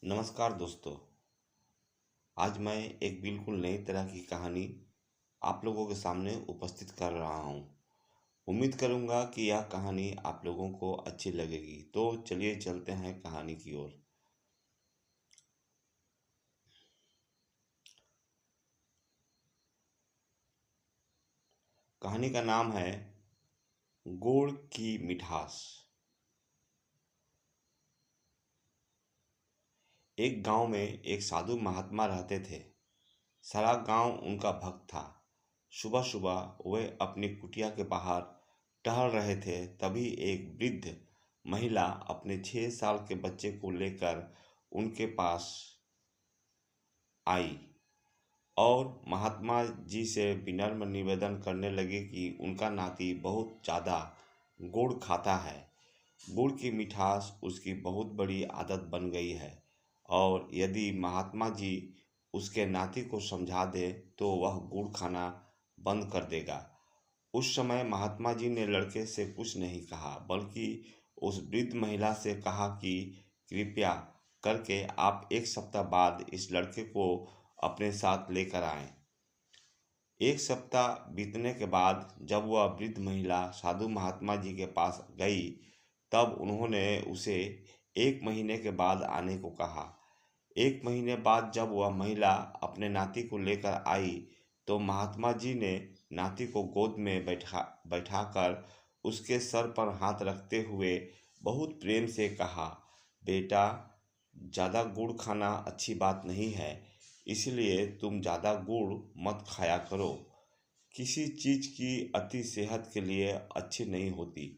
नमस्कार दोस्तों। आज मैं एक बिल्कुल नई तरह की कहानी आप लोगों के सामने उपस्थित कर रहा हूँ। उम्मीद करूँगा कि यह कहानी आप लोगों को अच्छी लगेगी। तो चलिए चलते हैं कहानी की ओर। कहानी का नाम है गुड़ की मिठास। एक गांव में एक साधु महात्मा रहते थे। सारा गांव उनका भक्त था। सुबह सुबह वे अपनी कुटिया के बाहर टहल रहे थे, तभी एक वृद्ध महिला अपने 6 साल के बच्चे को लेकर उनके पास आई और महात्मा जी से विनम्र निवेदन करने लगे कि उनका नाती बहुत ज़्यादा गुड़ खाता है। गुड़ की मिठास उसकी बहुत बड़ी आदत बन गई है और यदि महात्मा जी उसके नाती को समझा दे तो वह गुड़ खाना बंद कर देगा। उस समय महात्मा जी ने लड़के से कुछ नहीं कहा, बल्कि उस वृद्ध महिला से कहा कि कृपया करके आप 1 सप्ताह बाद इस लड़के को अपने साथ लेकर आएं। 1 सप्ताह बीतने के बाद जब वह वृद्ध महिला साधु महात्मा जी के पास गई, तब उन्होंने उसे 1 महीने के बाद आने को कहा। 1 महीने बाद जब वह महिला अपने नाती को लेकर आई, तो महात्मा जी ने नाती को गोद में बैठाकर उसके सर पर हाथ रखते हुए बहुत प्रेम से कहा, बेटा, ज़्यादा गुड़ खाना अच्छी बात नहीं है, इसलिए तुम ज़्यादा गुड़ मत खाया करो। किसी चीज़ की अति सेहत के लिए अच्छी नहीं होती।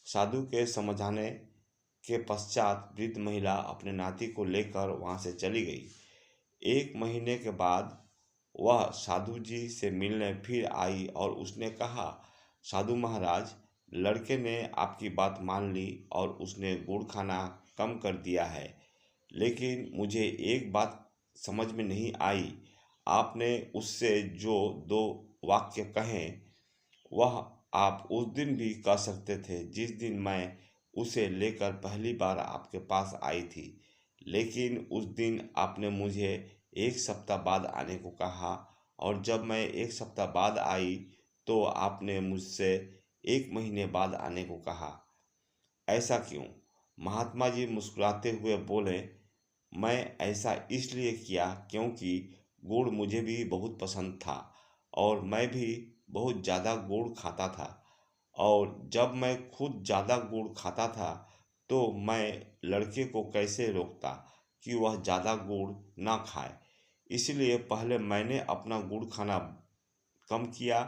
साधु के समझाने के पश्चात वृद्ध महिला अपने नाती को लेकर वहाँ से चली गई। 1 महीने के बाद वह साधु जी से मिलने फिर आई और उसने कहा, साधु महाराज, लड़के ने आपकी बात मान ली और उसने गुड़ खाना कम कर दिया है, लेकिन मुझे एक बात समझ में नहीं आई। आपने उससे जो 2 वाक्य कहे वह आप उस दिन भी कह सकते थे जिस दिन मैं उसे लेकर पहली बार आपके पास आई थी, लेकिन उस दिन आपने मुझे 1 सप्ताह बाद आने को कहा और जब मैं 1 सप्ताह बाद आई तो आपने मुझसे 1 महीने बाद आने को कहा। ऐसा क्यों? महात्मा जी मुस्कुराते हुए बोले, मैं ऐसा इसलिए किया क्योंकि गुड़ मुझे भी बहुत पसंद था और मैं भी बहुत ज़्यादा गुड़ खाता था, और जब मैं खुद ज़्यादा गुड़ खाता था तो मैं लड़के को कैसे रोकता कि वह ज़्यादा गुड़ ना खाए। इसलिए पहले मैंने अपना गुड़ खाना कम किया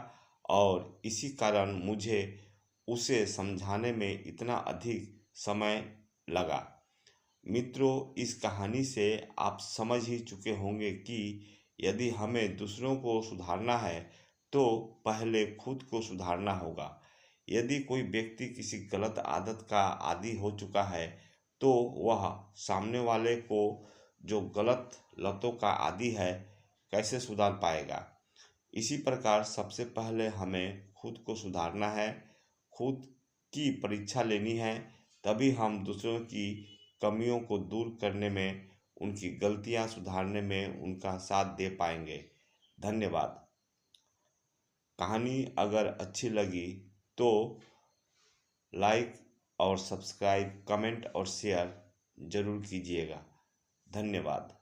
और इसी कारण मुझे उसे समझाने में इतना अधिक समय लगा। मित्रों, इस कहानी से आप समझ ही चुके होंगे कि यदि हमें दूसरों को सुधारना है तो पहले खुद को सुधारना होगा। यदि कोई व्यक्ति किसी गलत आदत का आदी हो चुका है तो वह सामने वाले को जो गलत लतों का आदी है कैसे सुधार पाएगा। इसी प्रकार सबसे पहले हमें खुद को सुधारना है, खुद की परीक्षा लेनी है, तभी हम दूसरों की कमियों को दूर करने में, उनकी गलतियां सुधारने में उनका साथ दे पाएंगे। धन्यवाद। कहानी अगर अच्छी लगी तो लाइक और सब्सक्राइब, कमेंट और शेयर ज़रूर कीजिएगा। धन्यवाद।